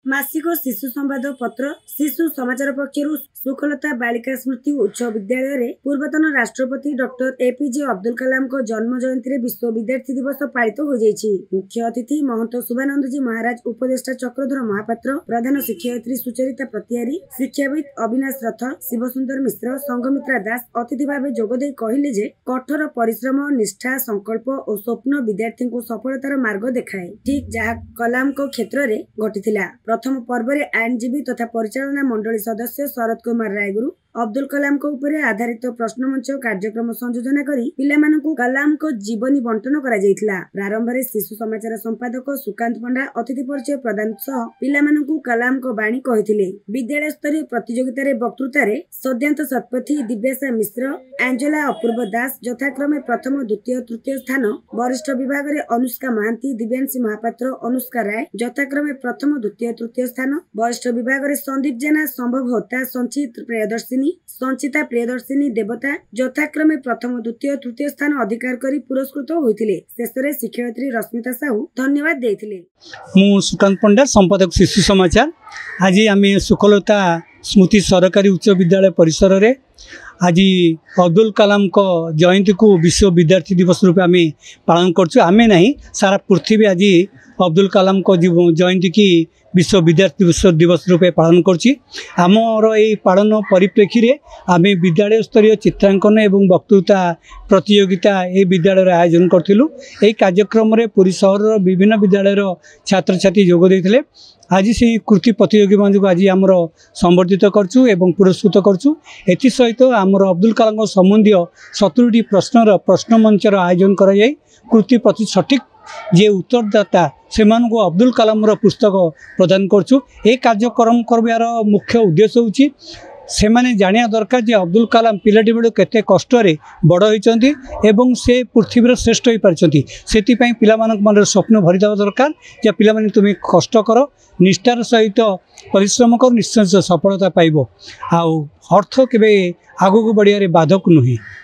मासिक शिशु संवाद पत्र शिशु समाचार पक्षर सुखलता बालिका स्मृति उच्च विद्यालय रे पूर्वतन राष्ट्रपति डॉक्टर एपीजे अब्दुल कलाम को जन्म जयंती रे विश्व विद्यार्थी दिवस पालित हो जाइछि। मुख्य अतिथि महंत शुभानंद जी महाराज, उपदेष्टा चक्रधर महापात्र, प्रधान शिक्षयित्री सुचरिता प्रतिहारी, शिक्षाविद अविनाश रथ, शिवसुंदर मिश्र, संघमित्रा दास अतिथि भाव जोगदे कहले जे कठोर परिश्रम, निष्ठा, संकल्प और स्वप्न विद्यार्थी को सफलतार मार्ग देखाए, ठीक जहाँ कलाम को क्षेत्र में घटिथिला। प्रथम पर्व रे आईनजीवी तथा परिचालना मंडली सदस्य शरद कुमार रायगुरु अब्दुल कलाम को उपरे आधारित प्रश्न मंच कार्यक्रम संयोजन करी पिलामानकु कलाम को जीवनी बंटन करा जायतिला। प्रारंभ रे शिशु समाचार संपादक सुकांत पंडा अतिथि परिचय प्रदान सह पिलामानकु कलाम को बाणी कहिथिले। विद्यालय स्तरीय प्रतियोगिता रे वक्तृता रे सद्यंत शतपथी, दिव्याशा मिश्र, एंजेला अपूर्व दास यथाक्रमे प्रथम, द्वितीय, तृतीय स्थान, वरिष्ठ विभाग रे अनुष्का महांती, दिव्यांशी महापात्र, अनुष्का राय यथाक्रमे प्रथम, द्वितीय, तृतीय स्थान, वरिष्ठ विभाग रे संदीप जेना, संभव होता, संचित प्रियदर्शिनी, संचिता प्रियदर्शिनी देवता यथाक्रमे प्रथम, द्वितीय, तृतीय स्थान अधिकार करी पुरस्कृत होइथिले। शेषरे शिक्षयित्री रश्मिता साहू धन्यवाद देइथिले। मु सुकांत पंडा, संपादक शिशु समाचार। आज आम सुखलता स्मृति सरकारी उच्च विद्यालय परिसर रे आज अब्दुल कलाम को जयंती को विश्व विद्यार्थी दिवस रूप आम पालन करछु। आमे नहीं, सारा पृथ्वी आज अब्दुल कलाम को जयंती की विश्व विद्यार्थी दिवस रूपे पालन करछि। आमर ये पालन परिप्रेक्षी रे आमे विद्यालय स्तरीय चित्रांकन एवं वक्तृता प्रतियोगिता ये विद्यालय आयोजन करथिलु। एई कार्यक्रम रे पुरी शहर विभिन्न विद्यालय छात्र छात्री जोग देथिले। आज से कृति प्रतियोगी मान को आज आमर संबर्धित करछु एवं पुरस्कृत करछु। एथि सहित आमर अब्दुल कलाम संबंधी 70टी प्रश्न मंचर आयोजन करा जाय कृति प्रति सठिक जे उत्तरदाता से अब्दुल कलाम पुस्तक प्रदान करछु। ए कार्यक्रम करबार मुख्य उद्देश्य होछि से माने जानिया दरकार जे अब्दुल कलाम पिलाटी बेलू केते कष्ट रे बड़ होइचंती एवं से पृथ्वीर श्रेष्ठ हो पारिचंती। सेति पई पिलामानक मन स्वप्न भरी देवा दरकार जे पिलामाने तुमे कष्ट कर, निष्ठार सहित परिश्रम कर, निश्चय सफलता पाइबो। आ अर्थ केबे आगो को बढ़िया बाधक नुहे।